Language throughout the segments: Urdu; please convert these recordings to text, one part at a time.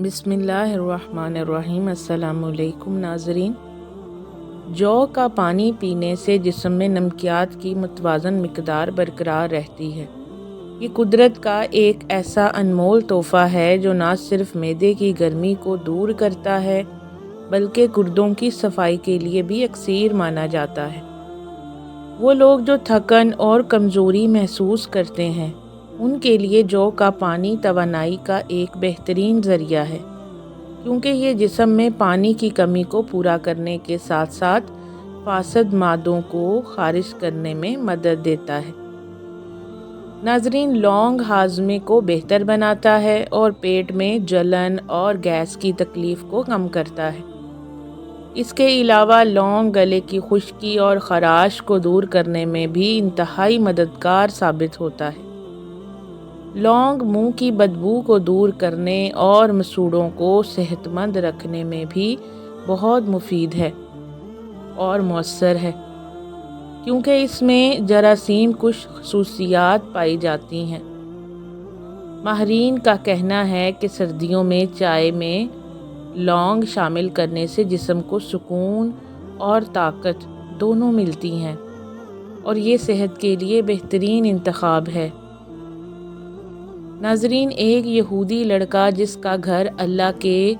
بسم اللہ الرحمن الرحیم۔ السلام علیکم ناظرین۔ جو کا پانی پینے سے جسم میں نمکیات کی متوازن مقدار برقرار رہتی ہے۔ یہ قدرت کا ایک ایسا انمول تحفہ ہے جو نہ صرف معدے کی گرمی کو دور کرتا ہے بلکہ گردوں کی صفائی کے لیے بھی اکسیر مانا جاتا ہے۔ وہ لوگ جو تھکن اور کمزوری محسوس کرتے ہیں ان کے لیے جو کا پانی توانائی کا ایک بہترین ذریعہ ہے، کیونکہ یہ جسم میں پانی کی کمی کو پورا کرنے کے ساتھ ساتھ فاسد مادوں کو خارج کرنے میں مدد دیتا ہے۔ ناظرین، لونگ ہاضمے کو بہتر بناتا ہے اور پیٹ میں جلن اور گیس کی تکلیف کو کم کرتا ہے۔ اس کے علاوہ لونگ گلے کی خشکی اور خراش کو دور کرنے میں بھی انتہائی مددگار ثابت ہوتا ہے۔ لونگ منہ کی بدبو کو دور کرنے اور مسوڑھوں کو صحت مند رکھنے میں بھی بہت مفید ہے اور مؤثر ہے، کیونکہ اس میں جراثیم کش خصوصیات پائی جاتی ہیں۔ ماہرین کا کہنا ہے کہ سردیوں میں چائے میں لونگ شامل کرنے سے جسم کو سکون اور طاقت دونوں ملتی ہیں اور یہ صحت کے لیے بہترین انتخاب ہے۔ ناظرین، ایک یہودی لڑکا جس کا گھر اللہ کے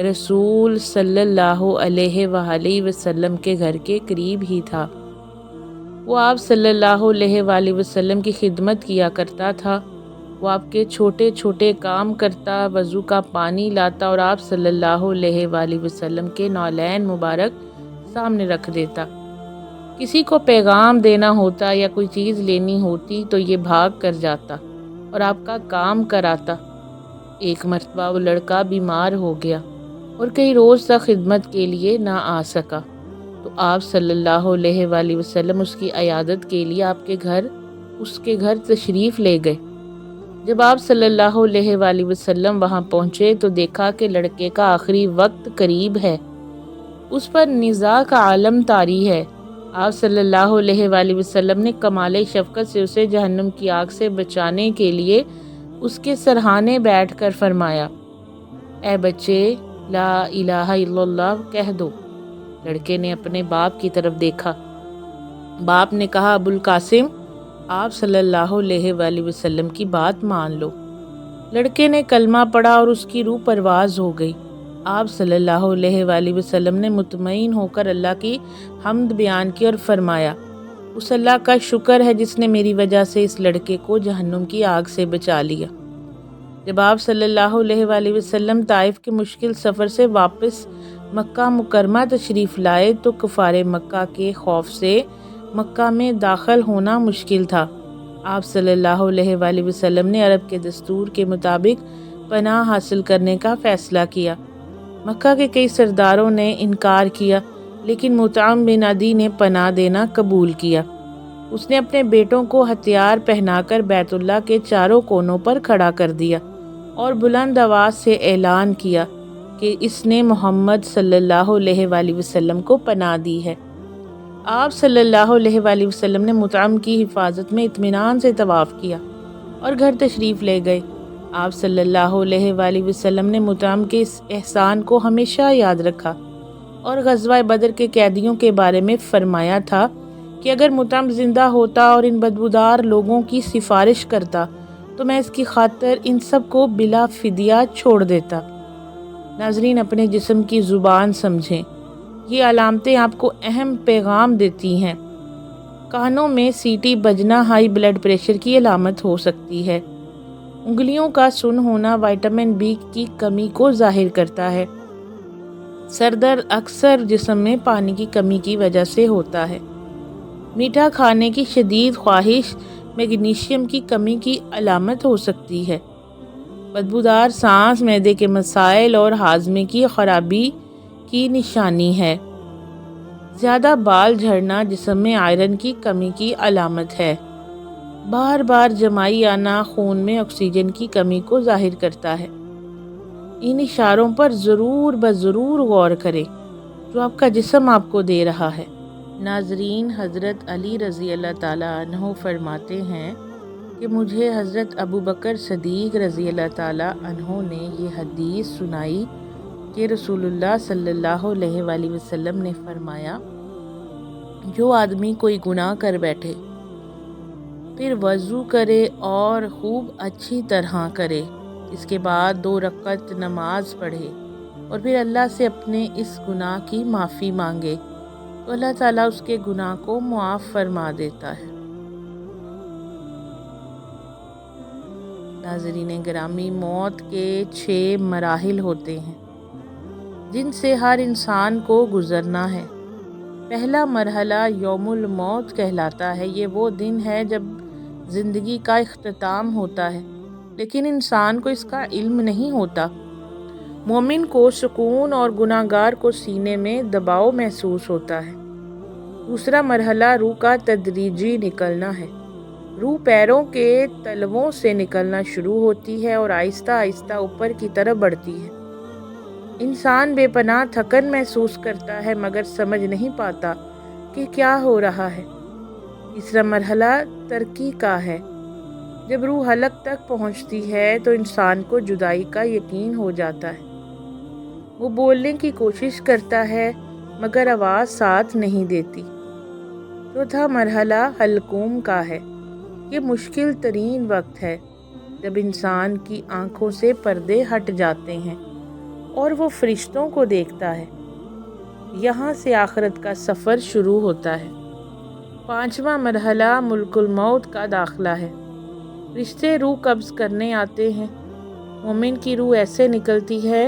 رسول صلی اللہ علیہ وآلہ وسلم کے گھر کے قریب ہی تھا، وہ آپ صلی اللہ علیہ وآلہ وسلم کی خدمت کیا کرتا تھا۔ وہ آپ کے چھوٹے چھوٹے کام کرتا، وضو کا پانی لاتا اور آپ صلی اللہ علیہ وآلہ وسلم کے نعلین مبارک سامنے رکھ دیتا۔ کسی کو پیغام دینا ہوتا یا کوئی چیز لینی ہوتی تو یہ بھاگ کر جاتا اور آپ کا کام کراتا۔ ایک مرتبہ وہ لڑکا بیمار ہو گیا اور کئی روز تک خدمت کے لیے نہ آ سکا، تو آپ صلی اللہ علیہ وآلہ وسلم اس کی عیادت کے لیے اس کے گھر تشریف لے گئے۔ جب آپ صلی اللہ علیہ وآلہ وسلم وہاں پہنچے تو دیکھا کہ لڑکے کا آخری وقت قریب ہے، اس پر نزاع کا عالم طاری ہے۔ آپ صلی اللہ علیہ وآلہ وسلم نے کمال شفقت سے اسے جہنم کی آگ سے بچانے کے لیے اس کے سرہانے بیٹھ کر فرمایا، اے بچے، لا الہ الا اللہ کہہ دو۔ لڑکے نے اپنے باپ کی طرف دیکھا۔ باپ نے کہا، ابو القاسم، آپ صلی اللہ علیہ وآلہ وسلم کی بات مان لو۔ لڑکے نے کلمہ پڑھا اور اس کی روح پرواز ہو گئی۔ آپ صلی اللہ علیہ وآلہ وسلم نے مطمئن ہو کر اللہ کی حمد بیان کی اور فرمایا، اس اللہ کا شکر ہے جس نے میری وجہ سے اس لڑکے کو جہنم کی آگ سے بچا لیا۔ جب آپ صلی اللہ علیہ وآلہ وسلم طائف کے مشکل سفر سے واپس مکہ مکرمہ تشریف لائے تو کفار مکہ کے خوف سے مکہ میں داخل ہونا مشکل تھا۔ آپ صلی اللہ علیہ وآلہ وسلم نے عرب کے دستور کے مطابق پناہ حاصل کرنے کا فیصلہ کیا۔ مکہ کے کئی سرداروں نے انکار کیا، لیکن مطعم بن عدی نے پناہ دینا قبول کیا۔ اس نے اپنے بیٹوں کو ہتھیار پہنا کر بیت اللہ کے چاروں کونوں پر کھڑا کر دیا اور بلند آواز سے اعلان کیا کہ اس نے محمد صلی اللہ علیہ وآلہ وسلم کو پناہ دی ہے۔ آپ صلی اللہ علیہ وآلہ وسلم نے مطعم کی حفاظت میں اطمینان سے طواف کیا اور گھر تشریف لے گئے۔ آپ صلی اللہ علیہ وآلہ وسلم نے مطعم کے اس احسان کو ہمیشہ یاد رکھا اور غزوہ بدر کے قیدیوں کے بارے میں فرمایا تھا کہ اگر مطعم زندہ ہوتا اور ان بدبودار لوگوں کی سفارش کرتا تو میں اس کی خاطر ان سب کو بلا فدیہ چھوڑ دیتا۔ ناظرین، اپنے جسم کی زبان سمجھیں، یہ علامتیں آپ کو اہم پیغام دیتی ہیں۔ کانوں میں سیٹی بجنا ہائی بلڈ پریشر کی علامت ہو سکتی ہے۔ انگلیوں کا سن ہونا وٹامن بی کی کمی کو ظاہر کرتا ہے۔ سر درد اکثر جسم میں پانی کی کمی کی وجہ سے ہوتا ہے۔ میٹھا کھانے کی شدید خواہش میگنیشیم کی کمی کی علامت ہو سکتی ہے۔ بدبودار سانس معدے کے مسائل اور ہاضمے کی خرابی کی نشانی ہے۔ زیادہ بال جھڑنا جسم میں آئرن کی کمی کی علامت ہے۔ بار بار جمائی آنا خون میں آکسیجن کی کمی کو ظاہر کرتا ہے۔ ان اشاروں پر ضرور غور کریں جو آپ کا جسم آپ کو دے رہا ہے۔ ناظرین، حضرت علی رضی اللہ تعالیٰ عنہ فرماتے ہیں، کہ مجھے حضرت ابو بکر صدیق رضی اللہ تعالیٰ عنہ نے یہ حدیث سنائی کہ رسول اللہ صلی اللہ علیہ وآلہ وسلم نے فرمایا، جو آدمی کوئی گناہ کر بیٹھے پھر وضو کرے اور خوب اچھی طرح کرے، اس کے بعد 2 رکعت نماز پڑھے اور پھر اللہ سے اپنے اس گناہ کی معافی مانگے تو اللہ تعالیٰ اس کے گناہ کو معاف فرما دیتا ہے۔ ناظرین گرامی، موت کے 6 مراحل ہوتے ہیں جن سے ہر انسان کو گزرنا ہے۔ پہلا مرحلہ یوم الموت کہلاتا ہے۔ یہ وہ دن ہے جب زندگی کا اختتام ہوتا ہے، لیکن انسان کو اس کا علم نہیں ہوتا۔ مومن کو سکون اور گناہگار کو سینے میں دباؤ محسوس ہوتا ہے۔ دوسرا مرحلہ روح کا تدریجی نکلنا ہے۔ روح پیروں کے تلووں سے نکلنا شروع ہوتی ہے اور آہستہ آہستہ اوپر کی طرف بڑھتی ہے۔ انسان بے پناہ تھکن محسوس کرتا ہے مگر سمجھ نہیں پاتا کہ کیا ہو رہا ہے۔ تیسرا مرحلہ ترکی کا ہے۔ جب روح حلق تک پہنچتی ہے تو انسان کو جدائی کا یقین ہو جاتا ہے۔ وہ بولنے کی کوشش کرتا ہے مگر آواز ساتھ نہیں دیتی۔ چوتھا مرحلہ حلقوم کا ہے۔ یہ مشکل ترین وقت ہے جب انسان کی آنکھوں سے پردے ہٹ جاتے ہیں اور وہ فرشتوں کو دیکھتا ہے۔ یہاں سے آخرت کا سفر شروع ہوتا ہے۔ پانچواں مرحلہ ملک الموت کا داخلہ ہے۔ فرشتے روح قبض کرنے آتے ہیں۔ مومن کی روح ایسے نکلتی ہے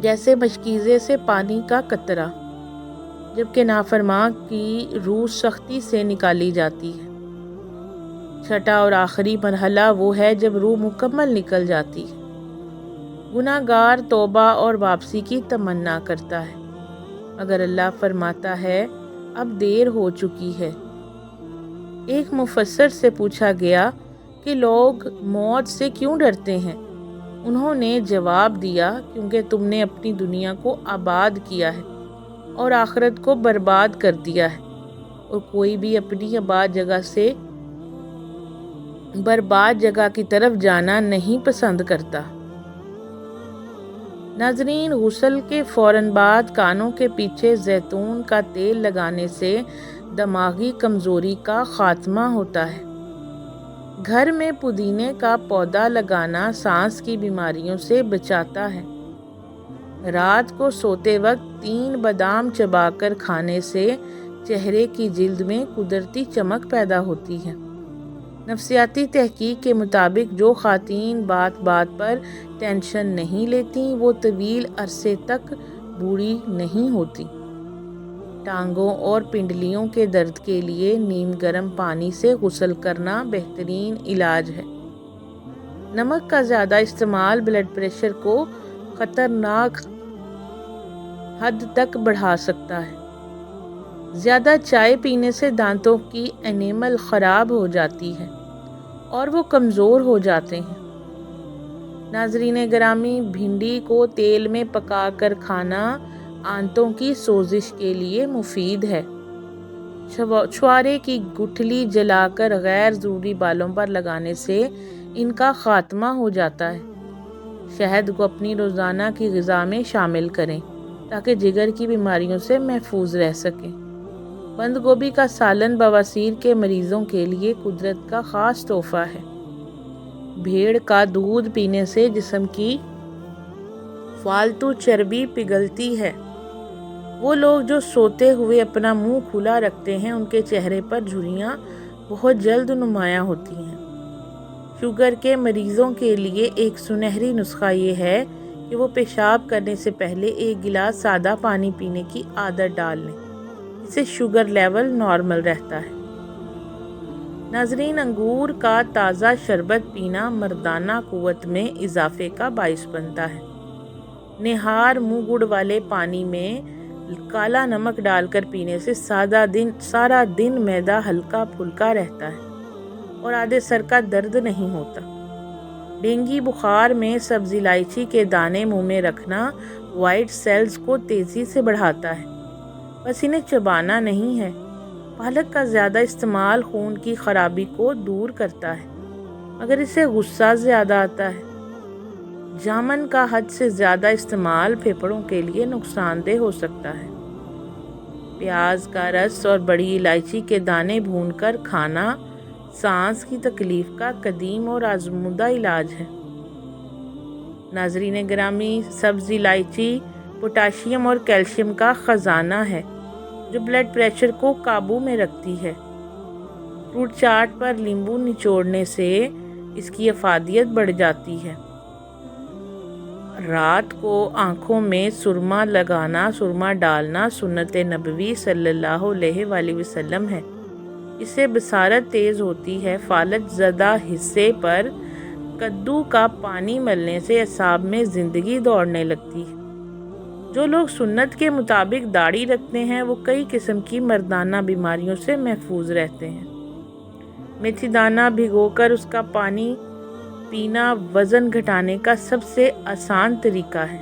جیسے مشکیزے سے پانی کا قطرہ، جبکہ نافرمان کی روح سختی سے نکالی جاتی ہے۔ چھٹا اور آخری مرحلہ وہ ہے جب روح مکمل نکل جاتی ہے۔ گناہ گار توبہ اور واپسی کی تمنا کرتا ہے مگر اللہ فرماتا ہے اب دیر ہو چکی ہے۔ ایک مفسر سے پوچھا گیا کہ لوگ موت سے کیوں ڈرتے ہیں؟ انہوں نے جواب دیا، کیونکہ تم نے اپنی دنیا کو آباد کیا ہے اور آخرت کو برباد کر دیا ہے، اور کوئی بھی اپنی آباد جگہ سے برباد جگہ کی طرف جانا نہیں پسند کرتا۔ ناظرین، غسل کے فوراً بعد کانوں کے پیچھے زیتون کا تیل لگانے سے دماغی کمزوری کا خاتمہ ہوتا ہے۔ گھر میں پودینے کا پودا لگانا سانس کی بیماریوں سے بچاتا ہے۔ رات کو سوتے وقت 3 بادام چبا کر کھانے سے چہرے کی جلد میں قدرتی چمک پیدا ہوتی ہے۔ نفسیاتی تحقیق کے مطابق جو خواتین بات بات پر ٹینشن نہیں لیتی وہ طویل عرصے تک بوڑھی نہیں ہوتی۔ ٹانگوں اور پنڈلیوں کے درد کے لیے نیم گرم پانی سے غسل کرنا بہترین علاج ہے۔ نمک کا زیادہ استعمال بلڈ پریشر کو خطرناک حد تک بڑھا سکتا ہے۔ زیادہ چائے پینے سے دانتوں کی انیمل خراب ہو جاتی ہے اور وہ کمزور ہو جاتے ہیں۔ ناظرین گرامی، بھنڈی کو تیل میں پکا کر کھانا آنتوں کی سوزش کے لیے مفید ہے۔ چھوارے کی گٹھلی جلا کر غیر ضروری بالوں پر لگانے سے ان کا خاتمہ ہو جاتا ہے۔ شہد کو اپنی روزانہ کی غذا میں شامل کریں تاکہ جگر کی بیماریوں سے محفوظ رہ سکیں۔ بند گوبھی کا سالن بواسیر کے مریضوں کے لیے قدرت کا خاص تحفہ ہے۔ بھیڑ کا دودھ پینے سے جسم کی فالتو چربی پگھلتی ہے۔ وہ لوگ جو سوتے ہوئے اپنا منہ کھلا رکھتے ہیں ان کے چہرے پر جھریاں بہت جلد نمایاں ہوتی ہیں۔ شوگر کے مریضوں کے لیے ایک سنہری نسخہ یہ ہے کہ وہ پیشاب کرنے سے پہلے 1 گلاس سادہ پانی پینے کی عادت ڈال لیں۔ اس سے شوگر لیول نارمل رہتا ہے۔ ناظرین، انگور کا تازہ شربت پینا مردانہ قوت میں اضافے کا باعث بنتا ہے۔ نہار منہ گڑ والے پانی میں کالا نمک ڈال کر پینے سے سارا دن معدہ ہلکا پھلکا رہتا ہے اور آدھے سر کا درد نہیں ہوتا۔ ڈینگی بخار میں سبزی الائچی کے دانے منہ میں رکھنا وائٹ سیلز کو تیزی سے بڑھاتا ہے، بس انہیں چبانا نہیں ہے۔ پالک کا زیادہ استعمال خون کی خرابی کو دور کرتا ہے مگر اسے غصہ زیادہ آتا ہے۔ جامن کا حد سے زیادہ استعمال پھیپھڑوں کے لیے نقصان دہ ہو سکتا ہے۔ پیاز کا رس اور بڑی الائچی کے دانے بھون کر کھانا سانس کی تکلیف کا قدیم اور آزمودہ علاج ہے۔ ناظرین گرامی، سبز الائچی پوٹاشیم اور کیلشیم کا خزانہ ہے جو بلڈ پریشر کو قابو میں رکھتی ہے۔ فروٹ چاٹ پر لیمبو نچوڑنے سے اس کی افادیت بڑھ جاتی ہے۔ رات کو آنکھوں میں سرما ڈالنا سنت نبوی صلی اللہ علیہ وآلہ وسلم ہے۔ اس سے بصارت تیز ہوتی ہے۔ فالج زدہ حصے پر کدو کا پانی ملنے سے اعصاب میں زندگی دوڑنے لگتی ہے۔ جو لوگ سنت کے مطابق داڑھی رکھتے ہیں وہ کئی قسم کی مردانہ بیماریوں سے محفوظ رہتے ہیں۔ میتھی دانہ بھگو کر اس کا پانی پینا وزن گھٹانے کا سب سے آسان طریقہ ہے۔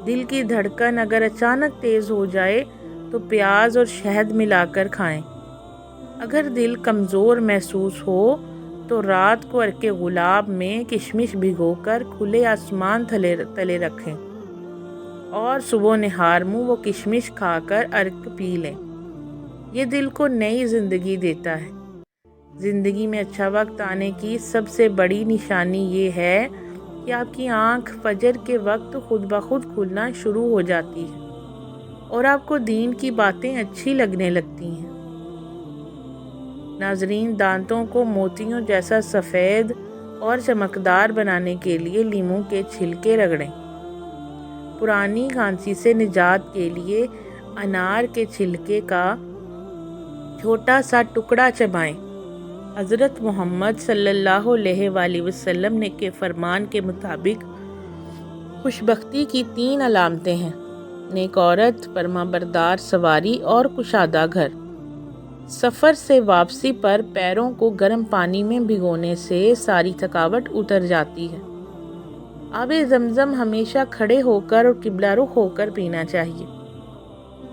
دل کی دھڑکن اگر اچانک تیز ہو جائے تو پیاز اور شہد ملا کر کھائیں۔ اگر دل کمزور محسوس ہو تو رات کو عرق گلاب میں کشمش بھگو کر کھلے آسمان تلے رکھیں اور صبح نہار منہ وہ کشمش کھا کر عرق پی لیں۔ یہ دل کو نئی زندگی دیتا ہے۔ زندگی میں اچھا وقت آنے کی سب سے بڑی نشانی یہ ہے کہ آپ کی آنکھ فجر کے وقت خود بخود کھلنا شروع ہو جاتی ہے اور آپ کو دین کی باتیں اچھی لگنے لگتی ہیں۔ ناظرین، دانتوں کو موتیوں جیسا سفید اور چمکدار بنانے کے لیے لیموں کے چھلکے رگڑیں۔ پرانی کھانسی سے نجات کے لیے انار کے چھلکے کا چھوٹا سا ٹکڑا چبائیں۔ حضرت محمد صلی اللہ علیہ وآلہ وسلم کے فرمان کے مطابق خوشبختی کی 3 علامتیں ہیں: نیک عورت، فرما بردار سواری اور کشادہ گھر۔ سفر سے واپسی پر پیروں کو گرم پانی میں بھگونے سے ساری تھکاوٹ اتر جاتی ہے۔ آب زمزم ہمیشہ کھڑے ہو کر اور قبلہ رخ ہو کر پینا چاہیے۔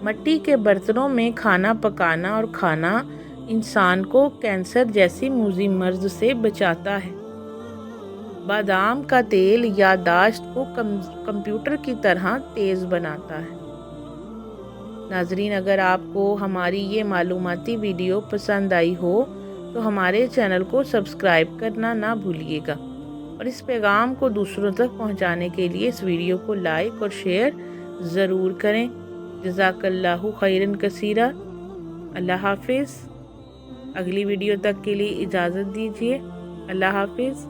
مٹی کے برتنوں میں کھانا پکانا اور کھانا انسان کو کینسر جیسی موذی مرض سے بچاتا ہے۔ بادام کا تیل یادداشت کو کمپیوٹر کی طرح تیز بناتا ہے۔ ناظرین، اگر آپ کو ہماری یہ معلوماتی ویڈیو پسند آئی ہو تو ہمارے چینل کو سبسکرائب کرنا نہ بھولیے گا اور اس پیغام کو دوسروں تک پہنچانے کے لیے اس ویڈیو کو لائک اور شیئر ضرور کریں۔ جزاک اللہ خیرن کثیرہ۔ اللہ حافظ۔ اگلی ویڈیو تک کے لیے اجازت دیجیے۔ اللہ حافظ۔